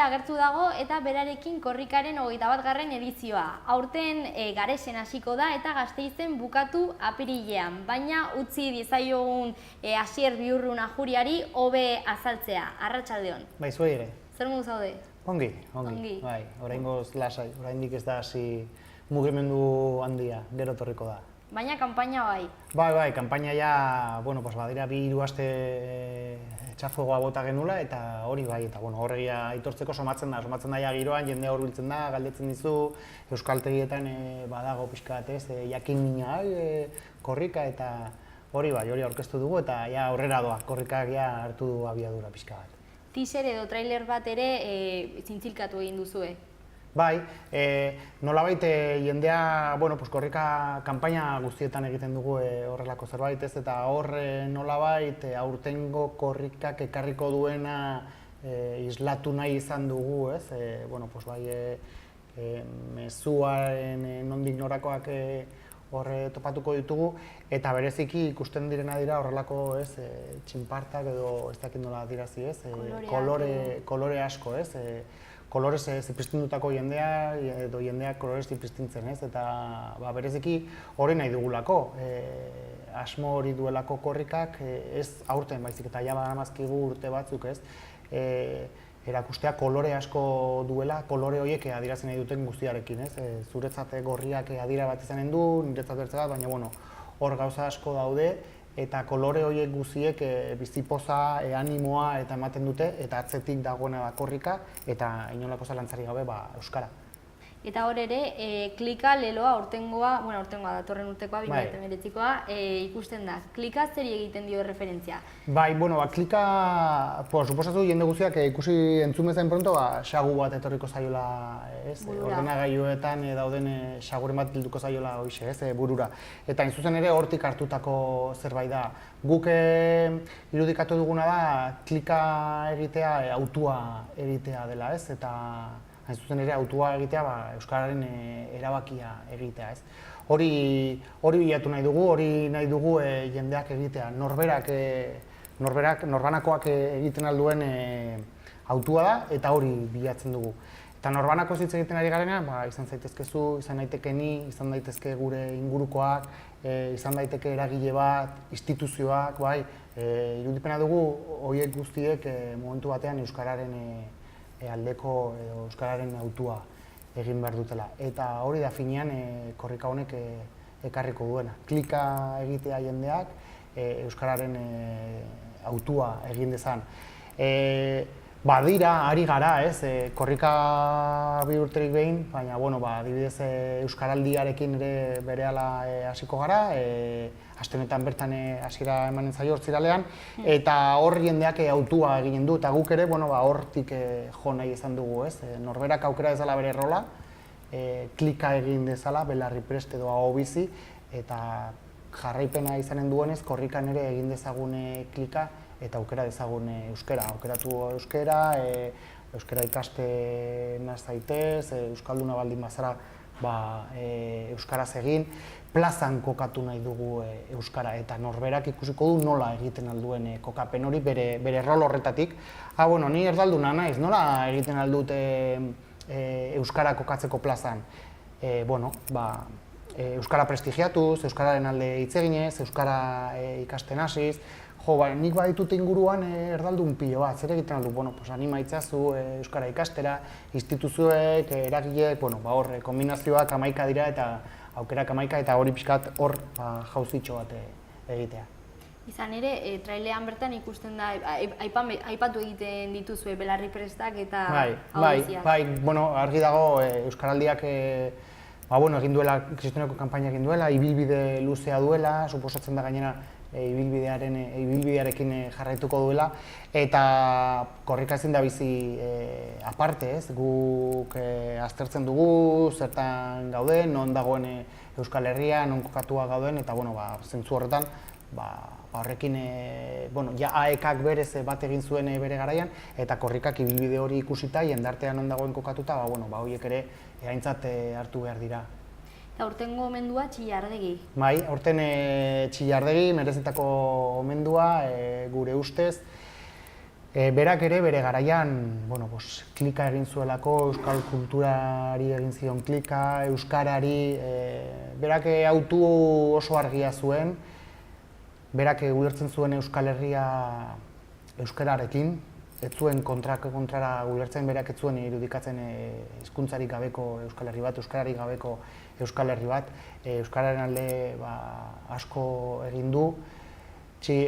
Agertu dago eta berarekin korrikaren 21. edizioa. Aurten Garesen hasiko da eta Gasteizen bukatu apirilean, baina utzi diezaiogun Asier Biurrun Ajuriari hobe azaltzea. Arratsaldeon. Bai, zuei ere. Zer modu zaude? Ongi. Bai, oraingoz lasai, oraindik ez da hasi mugimendu handia, gero etorriko da. Baina kanpaina bai. Bai, kanpaina ja, badira 2-3 aste txafuegoa bota genula eta hori bai, eta horregia aitortzeko somatzen da ja giroan, jendea hurbiltzen da, galdetzen dizu, euskaltegietan badago pixka bat ez, jakin mina korrika eta hori bai, hori aurkeztu dugu eta ja aurrera doa, korrikak ja hartu du abiadura pixka bat. Teaser edo trailer bat ere zintzilkatu egin duzue? Bai, nolabait jendea, korrika kanpaina guztietan egiten dugu horrelako zerbait ez, eta horre nolabait aurtengo korrikak ekarriko duena islatu nahi izan dugu ez, mezuaren nondik norakoak horre topatuko ditugu, eta bereziki ikusten direna dira horrelako ez, txinpartak edo ez dakit nola dirazi ez, kolore asko ez, kolorez zipriztindutako jendea edo jendeak kolorez zipriztintzen ez, eta bereziki hori nahi dugulako, asmo hori duelako korrikak ez aurten baizik eta ja badamazkigu urte batzuk ez, erakustea kolore asko duela, kolore horiek adierazten nahi duten guztiarekin ez, zuretzat gorriak adiera bat izanen du, niretzat bertze bat, baina hor gauza asko daude, eta kolore horiek guztiek bizipoza, animoa eta ematen dute, eta atzetik dagoena da korrika, eta inolako zalantzari gabe euskara. Eta hor ere, klika leloa aurtengoa datorren urtekoa, 2019koa, ikusten da. Klika zeri egiten dio referentzia? Bai, klika, suposatu jende guztiak ikusi entzumezain pronto, xagu bat etorriko zaiola, ordenagailuetan dauden xaguren bat bilduko zaiola hoxe, burura. Eta zuzen ere hortik hartutako zerbait da. Guk irudikatu duguna da, klika egitea, autua egitea dela, ez? Eta hain zuzen ere autua egitea euskararen erabakia egitea ez. Hori bilatu nahi dugu jendeak egitea, norbanakoak egiten alduen autua da eta hori bilatzen dugu. Eta norbanako hitz egiten ari garenean, izan zaitezke zu, izan daiteke ni, izan daitezke gure ingurukoak, izan daiteke eragile bat, instituzioak, irudipena dugu horiek guztiek momentu batean euskararen aldeko edo euskararen autua egin behar dutela. Eta hori da finean korrika honek ekarriko duena. Klika egitea jendeak euskararen autua egin dezan. Badira, ari gara, korrika 2 urterik behin, baina, adibidez euskaraldiarekin ere berehala hasiko gara, aste honetan bertan hasiera emanen zaio Hortziralean, eta hor jendeak autua eginen du, eta guk ere, hortik jo nahi izan dugu, norberak aukera dezala bere rola, klika egin dezala, belarri prest edo aho bizi, eta jarraipena izanen duenez, korrikan ere egin dezagune klika, eta aukera dezagun euskera, aukeratu euskera, euskera ikaste nazaitez, euskalduna baldin bazara euskaraz egin, plazan kokatu nahi dugu euskara, eta norberak ikusiko du nola egiten alduen kokapen hori bere rol horretatik. Ni erdalduna naiz, nola egiten aldut euskara kokatzeko plazan? Euskara prestigiatuz, euskararen alde hitz eginez, euskara ikasten hasiz, nik baditut inguruan erdaldun pilo bat, zer egiten aldu, anima itzazu euskara ikastera, instituzioek, eragileek, hor, kombinazioak 11 dira eta aukerak 11 eta hori pixkat hor jauzitxo bat egitea. Izan ere, trailean bertan ikusten da, aipatu egiten dituzue belarri prestak eta audiziak. Bai, argi dago euskaraldiak egin duela, kristoneko kanpaina egin duela, ibilbide luzea duela, suposatzen da gainera ibilbidearekin jarraituko duela, eta korrika ezin da bizi aparte, ez? Guk aztertzen dugu, zertan gauden, non dagoen Euskal Herria, non kokatua gauden, eta zentzu horretan, horrekin, ja AEK-ak berez bat egin zuen bere garaian, eta korrikak ibilbide hori ikusita, jendartean non dagoen kokatuta, horiek ere aintzat hartu behar dira. Eta aurtengo omendua Txillardegi. Bai, aurten Txillardegi, merezitako omendua, gure ustez. Berak ere bere garaian klika egin zuelako, euskal kulturari egin zion klika, euskarari, berak autu oso argia zuen, berak ulertzen zuen Euskal Herria euskararekin, ez zuen kontrara ulertzen, berak ez zuen irudikatzen hizkuntzarik gabeko Euskal Herri bat, euskararik gabeko Euskal Herri bat, euskararen alde asko egin du.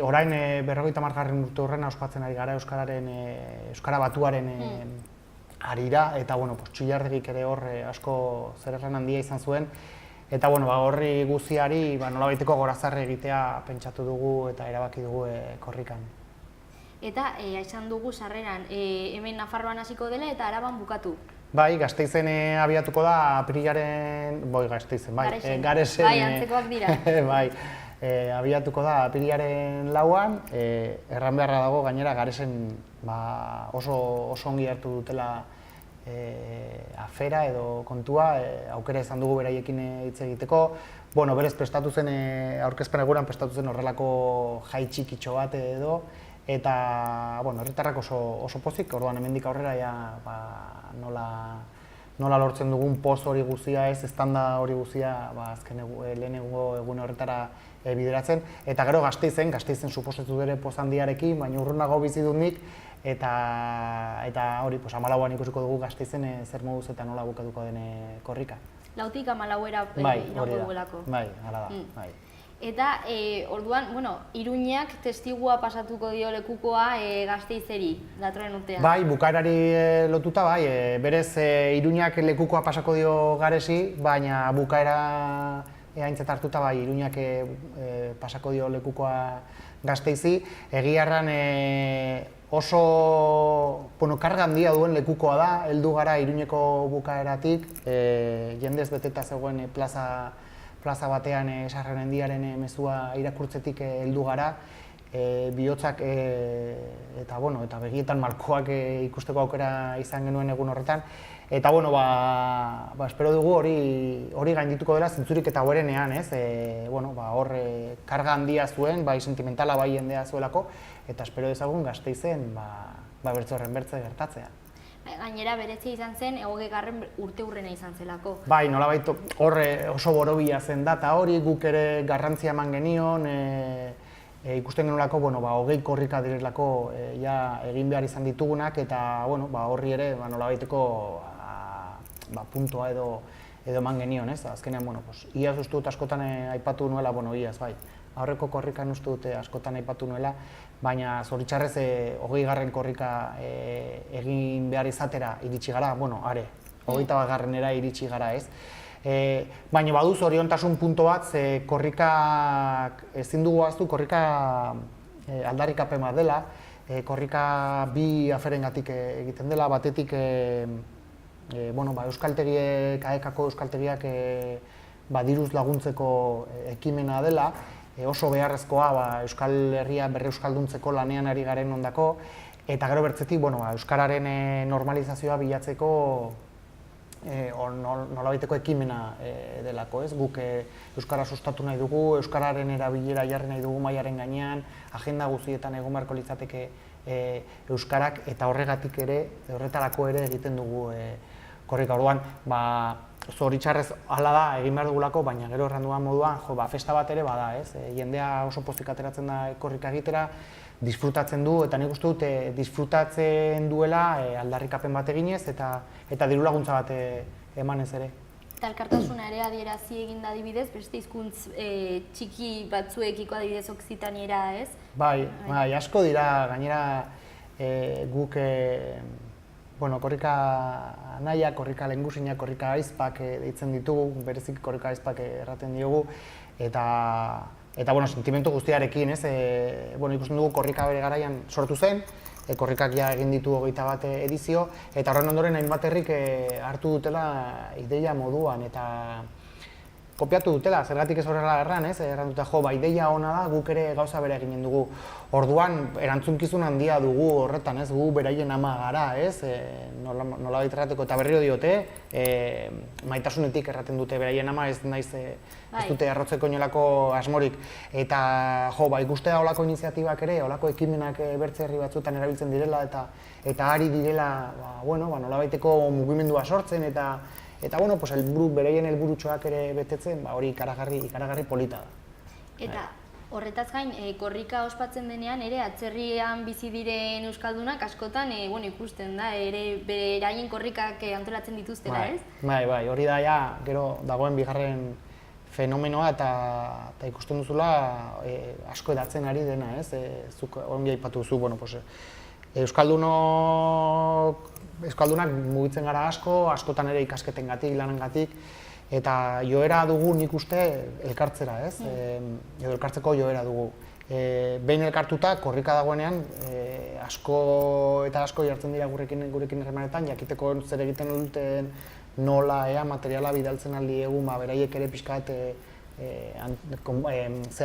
Orain 50. urte horren ospatzen ari gara euskara batuaren harira, eta Txillardegik ere hor asko zeresan handia izan zuen. Eta horri guztiari nolabaiteko gorazarre egitea pentsatu dugu eta erabaki dugu korrikan. Eta esan dugu sarreran hemen Nafarroan hasiko dela eta Araban bukatu. Bai, Gasteizen abiatuko da apirilaren... Gasteizen, Garesen... Bai, antzekoak dira. Bai, abiatuko da apirilaren 4an, erran beharra dago gainera Garesen oso ongi hartu dutela afera edo kontua, aukera izan dugu beraiekin hitz egiteko. Berez prestatu zen, aurkezpen eguran prestatu zen horrelako jai txikitxo bat edo, eta herritarrak oso pozik, orduan hemendik aurrera nola lortzen dugun poz hori guztia ez, estanda hori guztia lehenengo egun horretara bideratzen. Eta gero Gasteizen suposatu dure poz handiarekin, baina urrunago bizi dut nik, eta hori 14an ikusiko dugu Gasteizen zer moduz eta nola bukatuko den korrika. 4tik 14era iraungo duelako. Bai, hala da. Eta orduan, Iruñak testigua pasatuko dio lekukoa Gasteizeri datorren urtean. Bai, bukaerari lotuta, berez Iruñak lekukoa pasako dio Garesi, baina bukaera aintzat hartuta Iruñak pasako dio lekukoa Gasteizi. Egiarran oso karga handia duen lekukoa da, heldu gara Iruñeko bukaeratik, jendez beteta zegoen plaza batean Sarrendiaren mezua irakurtzetik heldu gara, bihotzak eta begietan malkoak ikusteko aukera izan genuen egun horretan. Eta espero dugu hori gaindituko dela zentzurik eta gorenean, hor karga handia zuen, bai sentimentala bai jendea zuelako, eta espero dezagun Gasteizen bertze gertatzea. Gainera berezia izan zen, 20. urteurrena izan zelako. Bai, nolabait horre oso borobila zen data hori, guk ere garrantzia eman genion, ikusten genolako, 20 korrika direlako egin behar izan ditugunak, eta horri ere nolabaiteko puntua edo eman genion, ez? Azkenean, iaz uste dut askotan aipatu nuela, iaz, bai. Aurreko korrikan uste dute askotan aipatu nuela, baina zoritxarrez 20. korrika egin behar izatera iritsi gara, 21. iritsi gara, ez? Baina baduz oriontasun punto bat, ze korrikak ezin dugu ahaztu, korrika aldarrikapen bat dela, korrika bi aferengatik egiten dela, batetik euskaltegiek, AEK-ako euskaltegiak diruz laguntzeko ekimena dela, oso beharrezkoa Euskal Herria berreuskalduntzeko lanean ari garen ondako, eta gero bertzetik euskararen normalizazioa bilatzeko nolabaiteko ekimena delako, ez? Guk euskara sustatu nahi dugu, euskararen erabilera jarri nahi dugu mailaren gainean, agenda guztietan egon beharko litzateke euskarak, eta horregatik ere, horretarako ere egiten dugu korrika. Orduan, zoritxarrez hala da egin behar dugulako, baina gero erranduan moduan, festa bat ere bada, ez? Jendea oso pozik ateratzen da korrika egitera, disfrutatzen du, eta nik uste dut disfrutatzen duela aldarrikapen bat eginez eta diru laguntza bat emanez ere. Eta elkartasuna ere adierazi egin da adibidez, beste hizkuntz txiki batzuekiko adibidez Okzitaniera, ez? Bai, asko dira, gainera guk korrika naia, korrika lehengusina, korrika aizpak deitzen ditugu, berezik korrika aizpak erraten diogu, eta Eta, bueno, sentimentu guztiarekin, ez? Bueno, ikusten dugu korrika bere garaian sortu zen, korrikak ja egin ditu 21 edizio, eta horren ondoren hainbat herrik hartu dutela ideia moduan, eta kopiatu dutela, zergatik ez horrela erran, ez? Erran dute, jo, ideia ona da, guk ere gauza bere eginen dugu. Orduan, erantzunkizun handia dugu horretan, ez? Gu beraien ama gara, ez? Nola baitrateko, eta berriro diote, maitasunetik erraten dute beraien ama, ez naiz, ez dute arrotzeko inolako asmorik. Eta, jo, ikustea olako iniziatibak ere, olako ekimenak bertze herri batzuetan erabiltzen direla, eta ari direla, nola baiteko mugimendua sortzen, eta bueno, beraien helburutxoak ere betetzen, hori ikaragarri polita da. Eta horretaz gain, korrika ospatzen denean ere atzerrian bizi diren euskaldunak askotan ikusten da, ere beraien korrikak antolatzen dituztela, ez? Bai, hori da ja, gero dagoen bigarren fenomenoa eta ikusten duzula asko edatzen ari dena, ez? Zuk ongi aipatu duzu, Euskaldunak mugitzen gara askotan ere ikasketengatik, lanengatik, eta joera dugu nik uste elkartzera, ez? Edo elkartzeko joera dugu. Behin elkartuta, korrika dagoenean, asko jartzen dira gurekin harremanetan, jakiteko zer egiten duten, nola materiala bidaltzen aldi egun, beraiek ere pixkat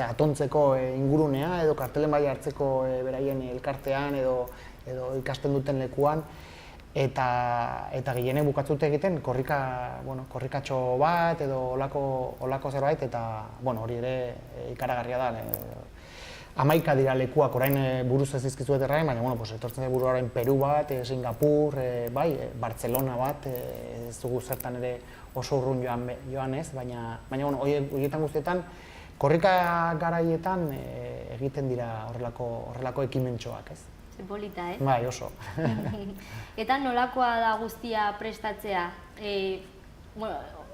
atontzeko ingurunea, edo kartelen bai hartzeko beraien elkartean, edo ikasten duten lekuan, eta gehienek bukatzute egiten korrikatxo bat edo olako zerbait, eta hori ere ikaragarria da. 11 dira lekuak, orain buruz ez dizkizuet errain, baina etortzen da buru orain Peru bat, Singapur, Bartzelona bat, ez dugu zertan ere oso urrun joan ez, baina horietan guztietan, korrika garaietan egiten dira horrelako ekimentxoak, ez? Polita, ez? Bai, oso. Eta nolakoa da guztia prestatzea?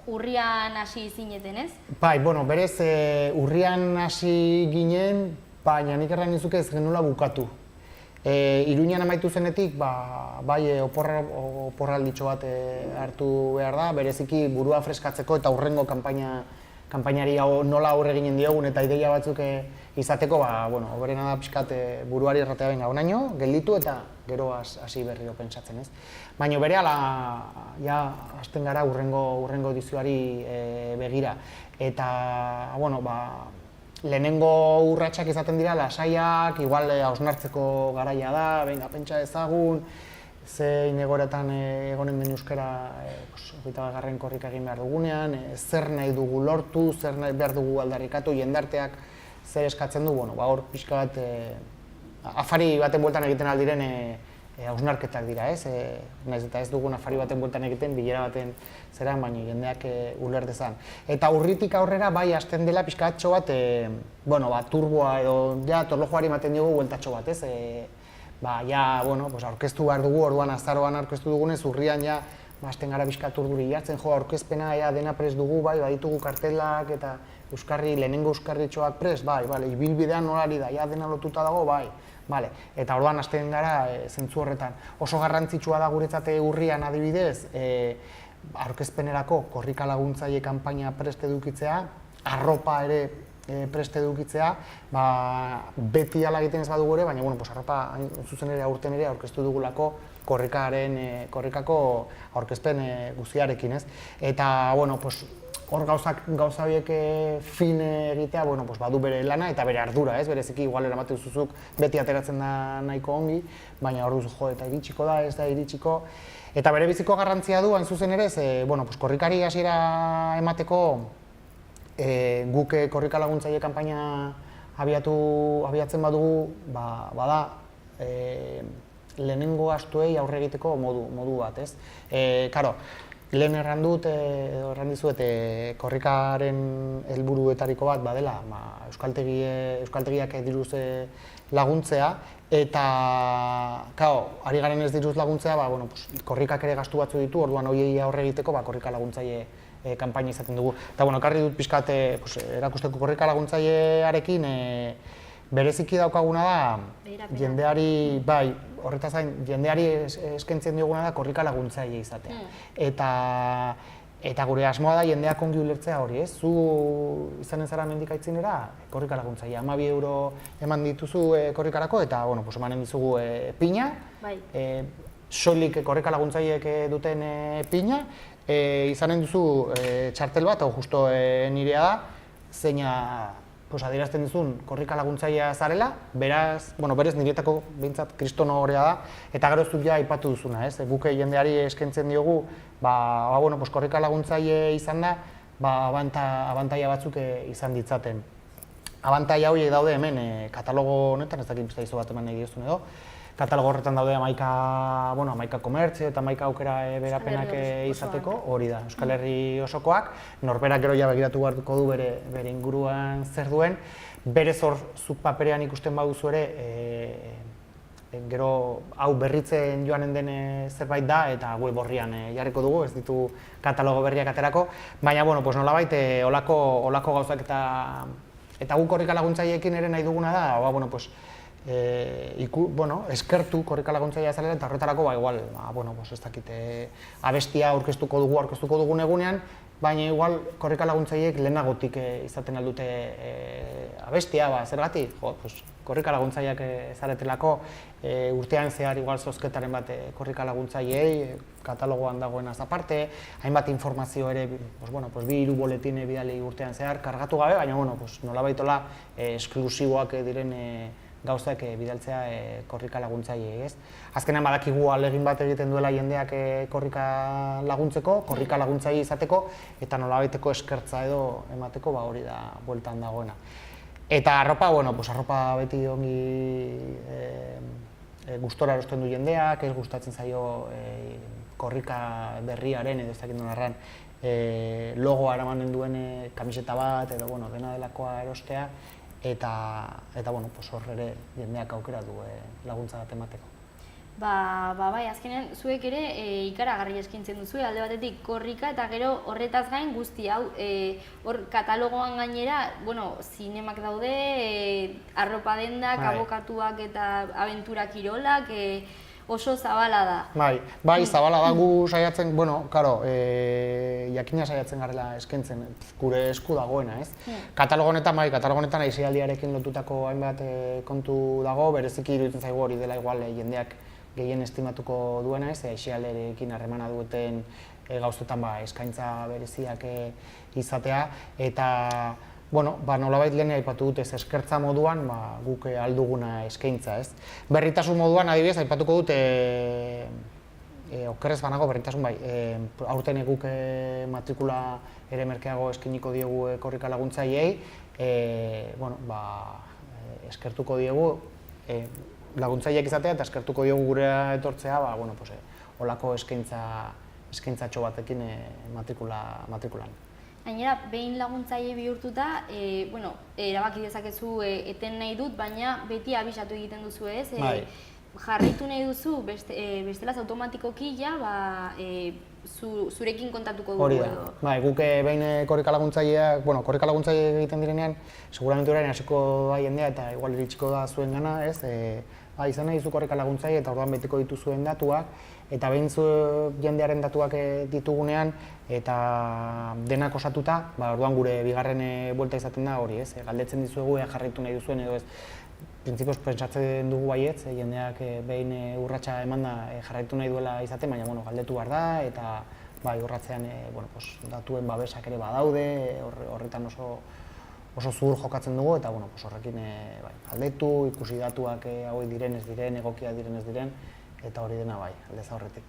Urrian hasi zineten, ez? Bai, berez urrian hasi ginen, baina nik erran nizuke ez genuela bukatu. Iruñan amaitu zenetik, bai oporralditxo bat hartu behar da, bereziki burua freskatzeko eta hurrengo kanpainari nola aurre ginen diogun eta ideia batzuk izateko, oberena da pixkat buruari erratea benga onaino, gelditu eta gero hasi berriro pentsatzen, ez? Baina berehala, ja, hasten gara hurrengo edizioari begira. Eta, lehenengo urratsak izaten dira lasaiak, igual hausnartzeko garaia da, benga, pentsa ezagun, zein egoeretan egonen den euskara 21. korrika egin behar dugunean, zer nahi dugu lortu, zer nahi behar dugu aldarrikatu, jendarteak zer eskatzen du, hor pixka bat afari baten bueltan egiten aldiren hausnarketak dira, ez? Naiz eta ez dugun afari baten bueltan egiten, bilera baten zeran, baina jendeak uler dezan. Eta urritik aurrera bai hasten dela pixkatxo bat, turboa edo torlojoari ematen diogu bueltatxo bat, ez? Aurkeztu behar dugu, orduan azaroan aurkeztu dugunez, urrian hasten gara pixkat urduri jartzen, aurkezpena dena prest dugu, baditugu kartelak eta lehenengo euskarritxoak prest, ibilbidean nolari da, dena lotuta dago, eta orduan hasten gara zentzu horretan. Oso garrantzitsua da guretzate urrian adibidez, aurkezpenerako korrika laguntzaile kanpaina prest edukitzea, arropa ere prest edukitzea, beti ala egiten ez badugu ere, baina arropa zuzen ere aurten ere aurkeztu dugulako korrikako aurkezpen guztiarekin, ez? Eta, hor gauza horiek fin egitea, badu bere lana eta bere ardura, ez? Bereziki, igual eramaten zuzuk beti ateratzen da nahiko ongi, baina hor duzu, eta iritsiko da, ez da iritsiko. Eta bere biziko garrantzia du, hain zuzen ere, korrikari hasiera emateko guk korrika laguntzaile kanpaina abiatzen badugu, bada lehenengo gastuei aurre egiteko modu bat, ez? Karo, lehen erran dizuet korrikaren helburuetariko bat badela euskaltegiak diruz laguntzea, eta ari garen ez diruz laguntzea, korrikak ere gastu batzu ditu, orduan horiei aurre egiteko korrika laguntzaile kanpaina izaten dugu. Eta ekarri dut pixkat erakusteko korrika laguntzailearekin bereziki daukaguna da jendeari, horretaz gain, jendeari eskaintzen dioguna da korrika laguntzaile izatea. Eta Eta gure asmoa da jendeak ongi ulertzea hori, ez? Zu izanen zara hemendik aitzinera, korrika laguntzaile, 12 euro eman dituzu korrikarako, eta, bueno, pues emanen dizugu pina, Bai. soilik korrika laguntzaileek duten pina, izanen duzu txartel bat, hau justo nirea da, zeina adierazten dizun korrika laguntzailea zarela, beraz, berez niretako behintzat kristono horea da, eta gero zuk ja aipatu duzuna, ez? Guk jendeari eskaintzen diogu, korrika laguntzaile izan da, abantaila batzuk izan ditzaten. Abantaila horiek daude hemen katalogo honetan, ez dakit izo bat eman nahi diozun edo, katalogo horretan daude 11 komertzio eta 11 aukera berapenak izateko, hori da, Euskal Herri osokoak, norberak gero ja begiratu beharko du bere inguruan zer duen, berez hor zuk paperean ikusten baduzu ere, gero hau berritzen joanen den zerbait da eta web orrian jarriko dugu, ez ditu katalogo berriak aterako, baina nolabait olako gauzak eta guk korrika laguntzaileekin ere nahi duguna da, eskertu korrika laguntzailea zarela eta horretarako igual, ez dakit, abestia aurkeztuko dugun egunean, baina igual korrika laguntzaileek lehenagotik izaten aldute abestia, zergatik? Korrika laguntzaileak zaretelako urtean zehar igual zozketaren bat korrika laguntzaileei, katalogoan dagoenaz aparte, hainbat informazio ere, 2-3 boletin bidali urtean zehar kargatu gabe, baina nolabaitola esklusiboak diren gauzak bidaltzea korrika laguntzaileei, ez? Azkenean badakigu ahalegin bat egiten duela jendeak korrika laguntzeko, korrika laguntzaile izateko, eta nolabaiteko eskertza edo emateko hori da bueltan dagoena. Eta arropa, arropa beti ongi gustora erosten du jendeak, ez gustatzen zaio korrika berriaren edo ez dakit nola logoa eramanen duen kamiseta bat edo dena delakoa erostea, eta hor ere jendeak aukera du laguntza bat emateko. Bai, azkenean zuek ere ikaragarri eskaintzen duzu, alde batetik korrika eta gero horretaz gain guzti hau, hor katalogoan gainera, zinemak daude, arropa dendak, abokatuak eta abentura kirolak, oso zabala da. Bai, zabala da gu saiatzen, jakina saiatzen garela eskaintzen, gure esku dagoena, ez? Katalogo honetan aisialdiarekin lotutako hainbat kontu dago, bereziki iruditzen zaigu hori dela igual jendeak gehien estimatuko duena, ez? Aisialdiarekin harremana duten gauzetan eskaintza bereziak izatea, eta nolabait lehen aipatu dut ez eskertza moduan guk alduguna eskaintza, ez? Berritasun moduan adibidez aipatuko dut okerrez banago berritasun bai, aurten guk matrikula ere merkeago eskiniko diegu korrika laguntzaileei, eskertuko diegu laguntzaileak izatea eta eskertuko diogu gurea etortzea, holako eskaintzatxo batekin matrikulan. Gainera, behin laguntzaile bihurtuta, erabaki dezakezu eten nahi dut, baina beti abisatu egiten duzu ez, jarritu nahi duzu, bestelaz automatikoki zurekin kontatuko dugu edo. Hori da, guk behin korrika laguntzaile egiten direnean, seguramente orain hasiko da jendea eta igual iritsiko da zuen gana, ez? Izan nahi zu korrika laguntzaile eta orduan betiko dituzuen datuak, eta behin jendearen datuak ditugunean eta denak osatuta, orduan gure bigarren buelta izaten da hori, ez? Galdetzen dizuegu jarraitu nahi duzuen edo ez. Printzipioz pentsatzen dugu baietz, jendeak behin urratsa emanda jarraitu nahi duela izaten, baina galdetu behar da, eta urratzean datuen babesak ere badaude, horretan oso zuhur jokatzen dugu, eta horrekin galdetu, ikusi datuak hauek diren ez diren, egokia diren ez diren, eta hori dena aldez aurretik.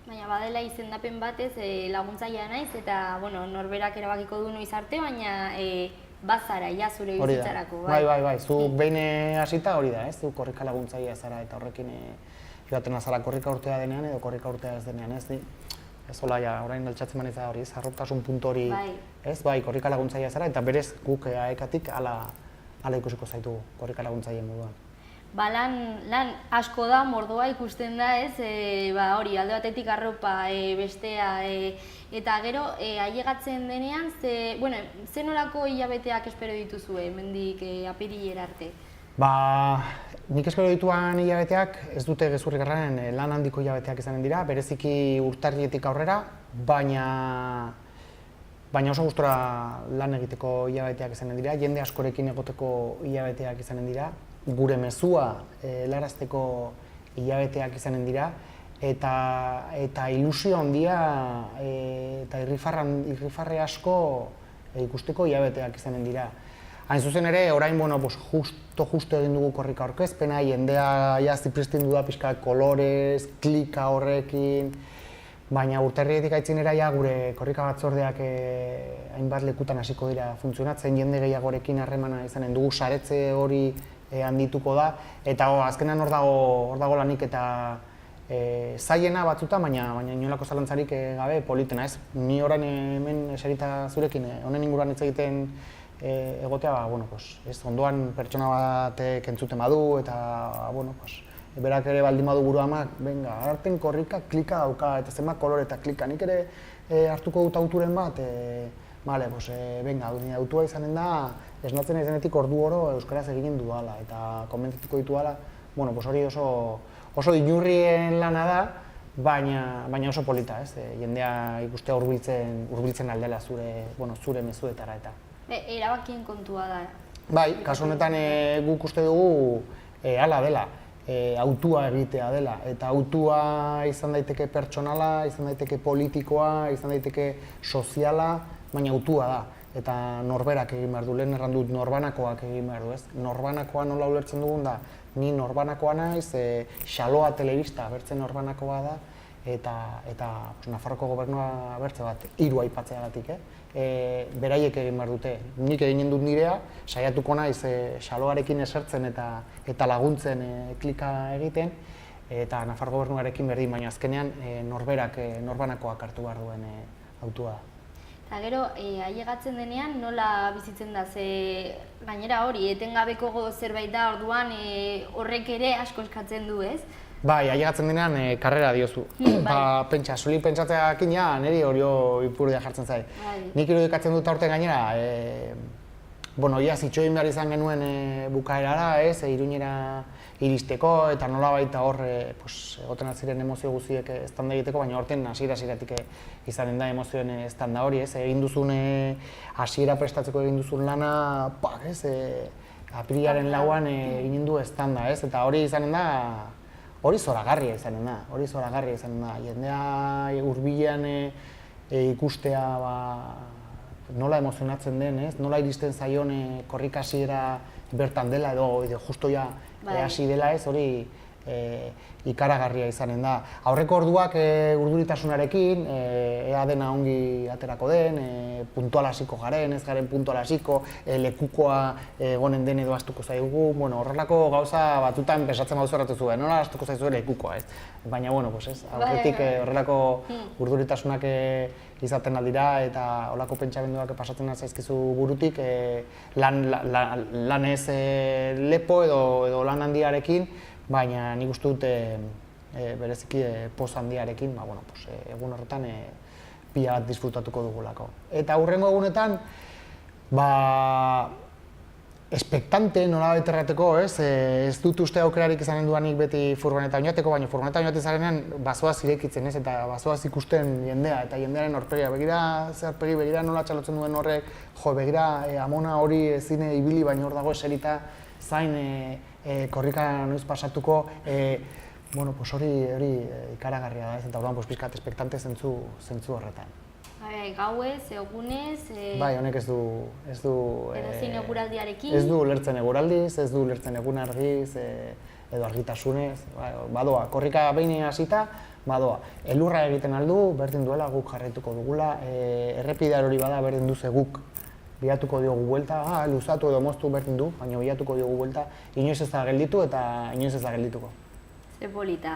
Baina badela izendapen batez laguntzailea naiz, eta norberak erabakiko du noiz arte, baina bazara, zure bizitzarako. Bai, zu behin hasita hori da, zu korrika laguntzailea zara eta horrekin joaten azara korrika urtea denean edo korrika urtea ez denean, ez? Ez hola, orain altxatzen maniza hori, zarrotasun puntu hori, ez? Bai, korrika laguntzailea zara eta berez guk aekatik ala ikusiko zaitu korrika laguntzaileen moduan. Lan asko da, mordoa ikusten da, ez? Hori, alde batetik arropa, bestea, eta gero ailegatzen denean, ze nolako hilabeteak espero dituzue, mendik apirilera arte? Nik espero dituan hilabeteak ez dute gezurrik lan handiko hilabeteak izanen dira, bereziki urtarrietik aurrera, baina baina oso gustora lan egiteko hilabeteak izanen dira, jende askorekin egoteko hilabeteak izanen dira, gure mezua helarazteko hilabeteak izanen dira, eta ilusio handia eta irrifarre asko ikusteko hilabeteak izanen dira. Hain zuzen ere, orain, justo egin dugu korrika aurkezpena, jendea zipristin du da pixka kolorez, klika horrekin, baina urtarrietik aitzinera gure korrika batzordeak hainbat lekutan hasiko dira funtzionatzen, jende gehiagorekin harremana izanen dugu, saretze hori handituko da, eta azkenan hor dago lanik eta zailena batzuta, baina inolako zalantzarik gabe politena, ez? Ni orain hemen eserita zurekin, honen inguruan hitz egiten egotea, ondoan pertsona batek entzuten badu, eta, berak ere baldin badu burua amak, venga, arten korrika klika dauka, eta zenbat kolore eta klika, nik ere hartuko dut auturen bat, venga, autua izanen da, esnatzen izanetik ordu oro euskaraz eginen dudala, eta komentzituko dituala, hori oso inurrien lana da, baina oso polita, ez? Jendea ikustea hurbiltzen aldela zure mezuetara eta. Erabakien kontua da. Bai, kasu honetan guk uste dugu hala dela, autua egitea dela, eta autua izan daiteke pertsonala, izan daiteke politikoa, izan daiteke soziala, baina autua da. Eta norberak egin behar du, lehen erran dut norbanakoak egin behar du, ez? Norbanakoa nola ulertzen dugun da, ni norbanakoa naiz, Xaloa telebista bertzen norbanakoa da, eta Nafarroko gobernua bertze bat, 3 aipatzeagatik, beraiek egin behar dute. Nik eginen dut nirea, saiatuko naiz Xaloarekin esertzen eta laguntzen klika egiten, eta Nafar gobernuarekin berdin, baina azkenean norbanakoak hartu behar duen autua da. Eta gero, ailegatzen denean nola bizitzen da, ze gainera hori, etengabeko zerbait da orduan horrek ere asko eskatzen du, ez? Bai, ailegatzen denean karrera diozu. Zuli pentsatzeakin niri hori ipurdia jartzen zai. Nik irudikatzen dut aurten gainera, zitxo egin behar izan genuen bukaerara, Iruñera iristeko, eta nola baita hor egoten ziren emozio guztiek estanda egiteko, baina horten hasiera-hasieratik izanen da emozioen estanda hori, egin duzun hasiera prestatzeko egin duzun lana, apirilaren 4an egin du estanda, eta hori izanen da, hori zoragarria izanen da, jendea hurbilean ikustea nola emozionatzen den, nola iristen zaion korrika hasiera bertan dela edo justo hasi dela, hori ikaragarria izanen da. Aurreko orduak urduritasunarekin, ea dena ongi aterako den, puntual hasiko garen, ez garen puntual hasiko, lekukoa egonen den edo astuko zaigu, horrelako gauza batutan pensatzen bauzu erratu zuen, nola astuko zaizu lekukoa, ez? Baina, aurretik horrelako urduritasunak izaten aldira eta holako pentsamenduak pasatzen zaizkizu burutik lan ez lepo edo lan handiarekin, baina nik uste dut bereziki poz handiarekin, egun horretan pila bat disfrutatuko dugulako. Eta hurrengo egunetan, espektante nolabait errateko, ez dut uste aukerarik izanen duanik beti furgoneta oinateko, baina furgoneta oinatzen zarenean bazoaz irekitzen, eta bazoaz ikusten jendea, eta jendearen aurpegia, begira nola txalotzen duen horrek, begira amona hori ezin ibili, baina hor dago eserita zain korrika noiz pasatuko, hori ikaragarria da, eta orduan pixkat espektante zentzu horretan. Gauez, egunez... Bai, honek ez du... Edozein eguraldiarekin... Ez du ulertzen eguraldiz, ez du ulertzen egun argiz, edo argitasunez, badoa. Korrika behin hasita, badoa. Elurra egiten aldu, berdin duela guk jarraituko dugula, errepidea hori bada berdin duze guk bilatuko diogu buelta, luzatu edo moztu berdin du, baina bilatuko diogu buelta, inoiz ez da gelditu eta inoiz ez da geldituko. Ze polita.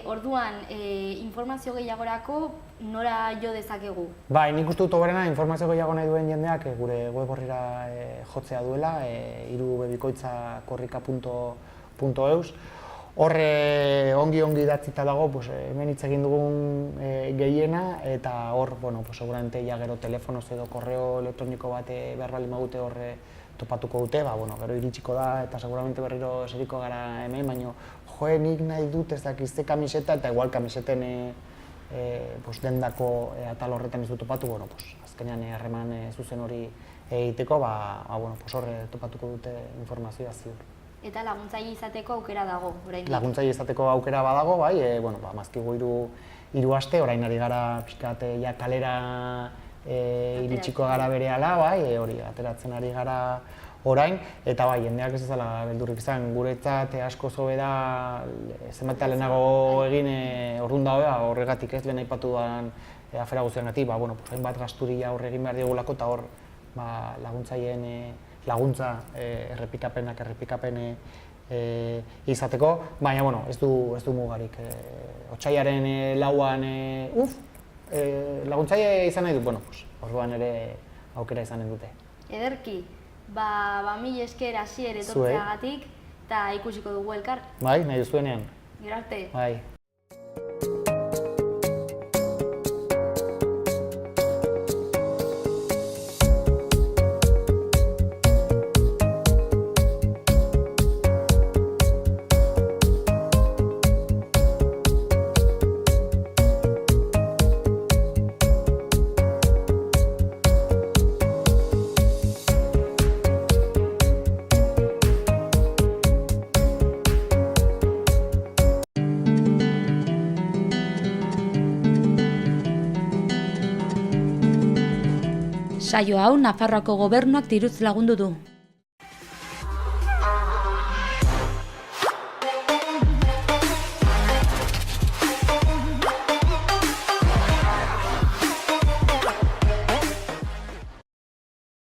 Orduan, informazio gehiagorako nora jo dezakegu? Bai, nik uste dut hoberena informazio gehiago nahi duen jendeak gure web horrira jotzea duela, irubebikoitzakorrika.eus. Horre ongi idatzita dago, hemen hitz egin dugun gehiena, eta hor, seguramente gero telefonoz edo korreo elektroniko bat behar baldin badute horre topatuko dute, gero iritsiko da eta seguramente berriro eseriko gara hemen, baina nik nahi dut ez dakizte kamiseta eta igual kamiseten dendako atal horretan ez du topatu, azkenean harreman zuzen hori egiteko, hor topatuko dute informazioa ziur. Eta laguntzaile izateko aukera dago, oraindik? Laguntzaile izateko aukera badago, mazkigu 3 aste, orain ari gara pixkat kalera iritsiko gara berehala, hori ateratzen ari gara orain, eta jendeak ez ezala beldurrik izan, guretzat asko zobe da zenbat lehenago egin orduan da horregatik ez lehen aipatu duan afera guztiagatik, hainbat gasturi aurre egin behar diogulako eta hor laguntzaileen laguntza errepikapen izateko, baina ez du mugarik. Otsailaren 4an laguntzaile izan nahi dut, orduan ere aukera izanen dute. Ederki, mil esker Asier etortzeagatik eta ikusiko dugu elkar. Bai, nahi duzuenean. Gero arte. Bai. Saio hau Nafarroako Gobernuak diruz lagundu du.